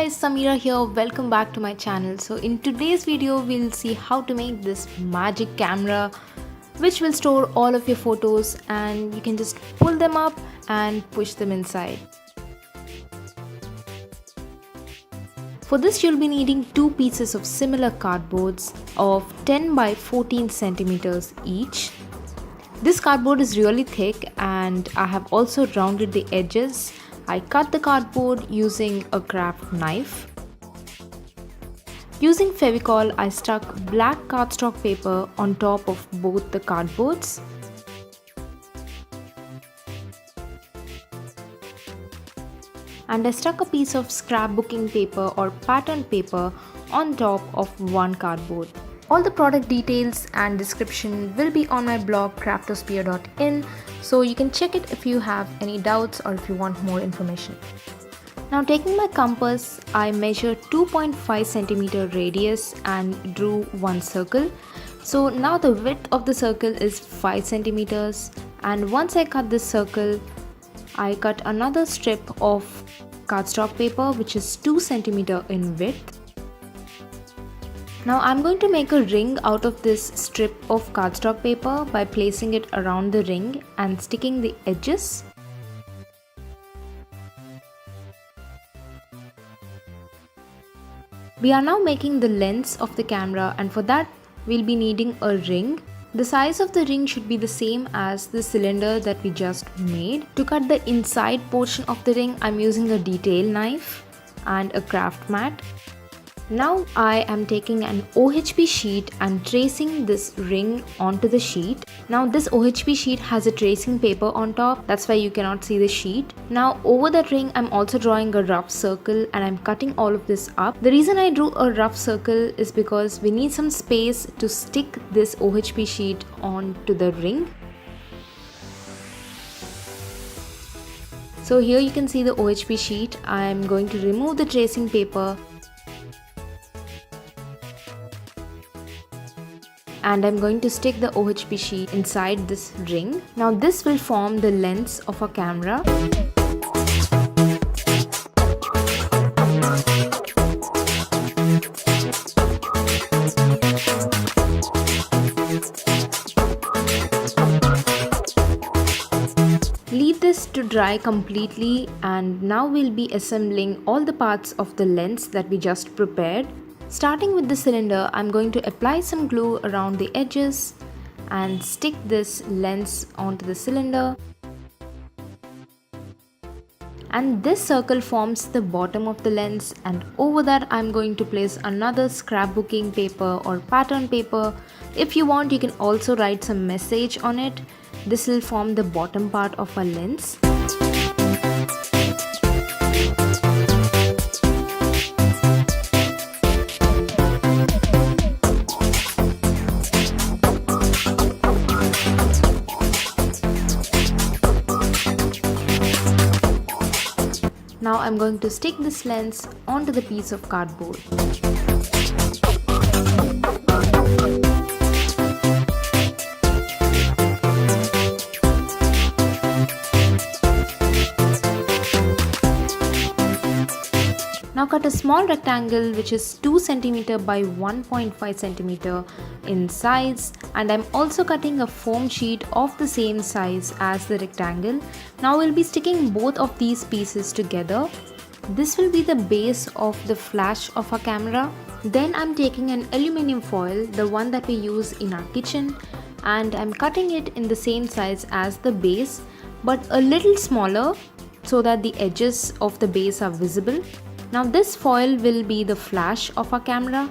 guys, Samira here. Welcome back to my channel. So in today's video we'll see how to make this magic camera which will store all of your photos, and you can just pull them up and push them inside. For this you'll be needing two pieces of similar cardboards of 10 by 14 centimeters each. This cardboard is really thick and I have also rounded the edges. I cut the cardboard using a craft knife. Using Fevicol, I stuck black cardstock paper on top of both the cardboards. And I stuck a piece of scrapbooking paper or pattern paper on top of one cardboard. All the product details and description will be on my blog craftosphere.in, so you can check it if you have any doubts or if you want more information. Now, taking my compass, I measured 2.5 cm radius and drew one circle. So now the width of the circle is 5 cm, and once I cut this circle, I cut another strip of cardstock paper which is 2 cm in width. Now I'm going to make a ring out of this strip of cardstock paper by placing it around the ring and sticking the edges. We are now making the lens of the camera, and for that we'll be needing a ring. The size of the ring should be the same as the cylinder that we just made. To cut the inside portion of the ring, I'm using a detail knife and a craft mat. Now I am taking an OHP sheet and tracing this ring onto the sheet. Now this OHP sheet has a tracing paper on top, that's why you cannot see the sheet. Now over that ring I'm also drawing a rough circle and I'm cutting all of this up. The reason I drew a rough circle is because we need some space to stick this OHP sheet onto the ring. So here you can see the OHP sheet. I'm going to remove the tracing paper and I'm going to stick the OHP sheet inside this ring. Now this will form the lens of a camera. Leave this to dry completely, and now we'll be assembling all the parts of the lens that we just prepared. Starting with the cylinder, I'm going to apply some glue around the edges and stick this lens onto the cylinder. And this circle forms the bottom of the lens, and over that I'm going to place another scrapbooking paper or pattern paper. If you want, you can also write some message on it. This will form the bottom part of our lens. Now I'm going to stick this lens onto the piece of cardboard. Now cut a small rectangle which is 2 cm by 1.5 cm in size, and I'm also cutting a foam sheet of the same size as the rectangle. Now we'll be sticking both of these pieces together. This will be the base of the flash of our camera. Then I'm taking an aluminium foil, the one that we use in our kitchen, and I'm cutting it in the same size as the base but a little smaller so that the edges of the base are visible. Now this foil will be the flash of our camera.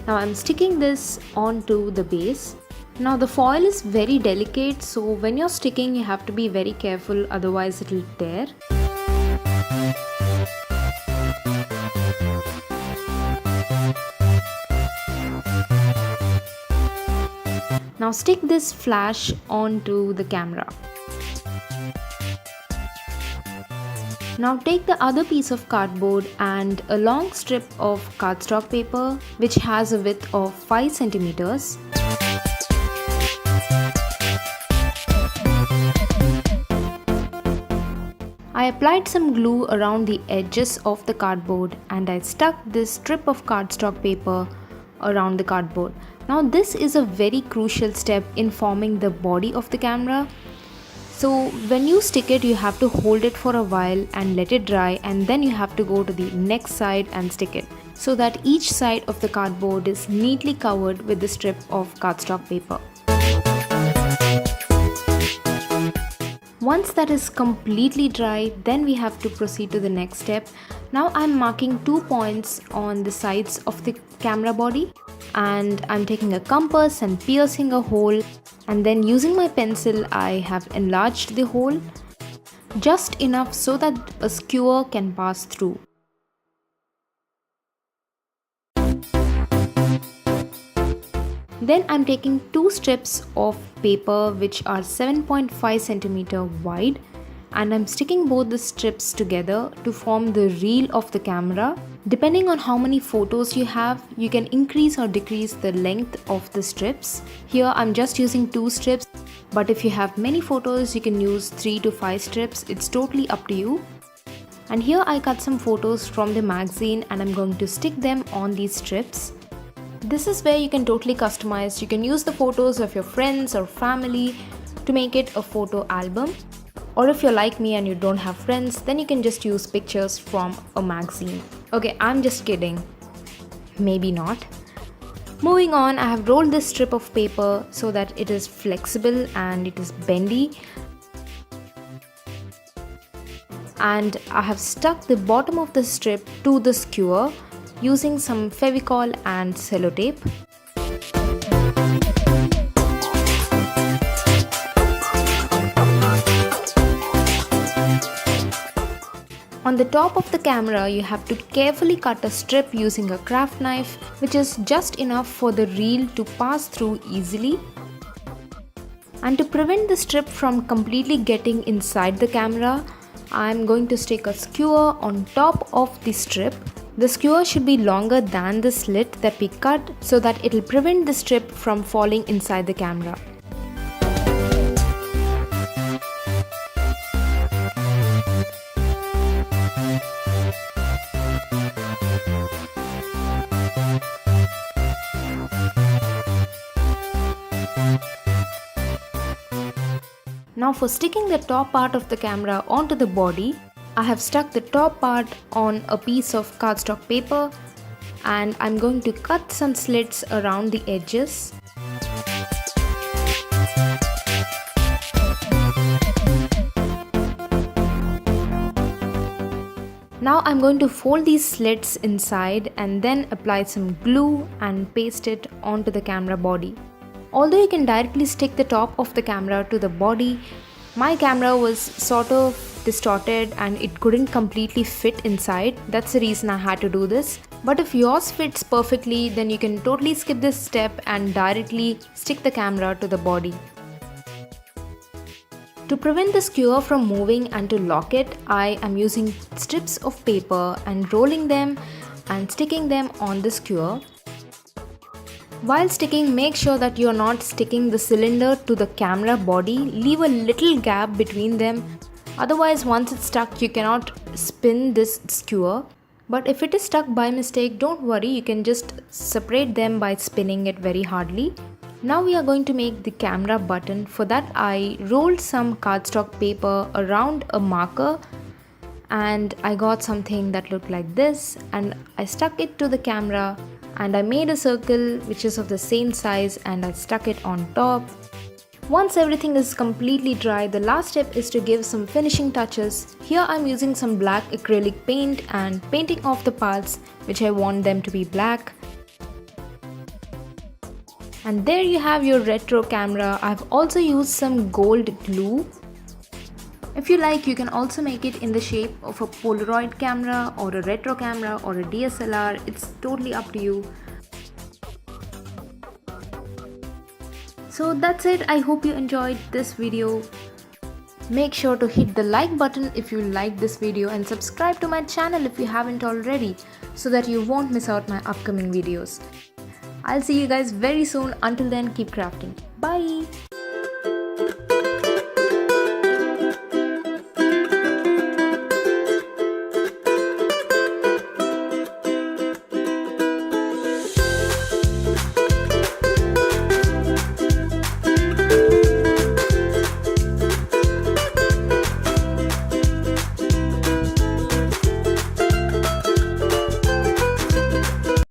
Now I'm sticking this onto the base. Now the foil is very delicate, so when you're sticking you have to be very careful, otherwise it will tear. Now stick this flash onto the camera. Now take the other piece of cardboard and a long strip of cardstock paper which has a width of 5 centimeters. I I applied some glue around the edges of the cardboard and I stuck this strip of cardstock paper around the cardboard. Now this is a very crucial step in forming the body of the camera. So when you stick it, you have to hold it for a while and let it dry, and then you have to go to the next side and stick it, so that each side of the cardboard is neatly covered with the strip of cardstock paper. Once that is completely dry, then we have to proceed to the next step. Now I'm marking 2 points on the sides of the camera body, and I'm taking a compass and piercing a hole, and then using my pencil I have enlarged the hole just enough so that a skewer can pass through. Then I'm taking 2 strips of paper which are 7.5 cm wide, and I'm sticking both the strips together to form the reel of the camera. Depending on how many photos you have, you can increase or decrease the length of the strips. Here I'm just using 2 strips, but if you have many photos you can use 3 to 5 strips. It's totally up to you. And here I cut some photos from the magazine and I'm going to stick them on these strips. This is where you can totally customize. You can use the photos of your friends or family to make it a photo album. Or if you're like me and you don't have friends, then you can just use pictures from a magazine. Okay, I'm just kidding. Maybe not. Moving on, I have rolled this strip of paper so that it is flexible and it is bendy. And I have stuck the bottom of the strip to the skewer using some Fevicol and sellotape. On the top of the camera, you have to carefully cut a strip using a craft knife, which is just enough for the reel to pass through easily. And to prevent the strip from completely getting inside the camera, I am going to stick a skewer on top of the strip. The skewer should be longer than the slit that we cut so that it will prevent the strip from falling inside the camera. Now for sticking the top part of the camera onto the body, I have stuck the top part on a piece of cardstock paper and I'm going to cut some slits around the edges. Now I'm going to fold these slits inside and then apply some glue and paste it onto the camera body. Although you can directly stick the top of the camera to the body, my camera was sort of distorted and it couldn't completely fit inside. That's the reason I had to do this. But if yours fits perfectly, then you can totally skip this step and directly stick the camera to the body. To prevent the skewer from moving and to lock it, I am using strips of paper and rolling them and sticking them on the skewer. While sticking, make sure that you are not sticking the cylinder to the camera body. Leave a little gap between them. Otherwise, once it's stuck, you cannot spin this skewer. But if it is stuck by mistake, don't worry, you can just separate them by spinning it very hardly. Now we are going to make the camera button. For that, I rolled some cardstock paper around a marker and I got something that looked like this and I stuck it to the camera and I made a circle which is of the same size and I stuck it on top. Once everything is completely dry, the last step is to give some finishing touches. Here I'm using some black acrylic paint and painting off the parts which I want them to be black. And there you have your retro camera. I've also used some gold glue. If you like, you can also make it in the shape of a Polaroid camera or a retro camera or a DSLR. It's totally up to you. So that's it. I hope you enjoyed this video. Make sure to hit the like button if you liked this video and subscribe to my channel if you haven't already so that you won't miss out my upcoming videos. I'll see you guys very soon. Until then, keep crafting. Bye!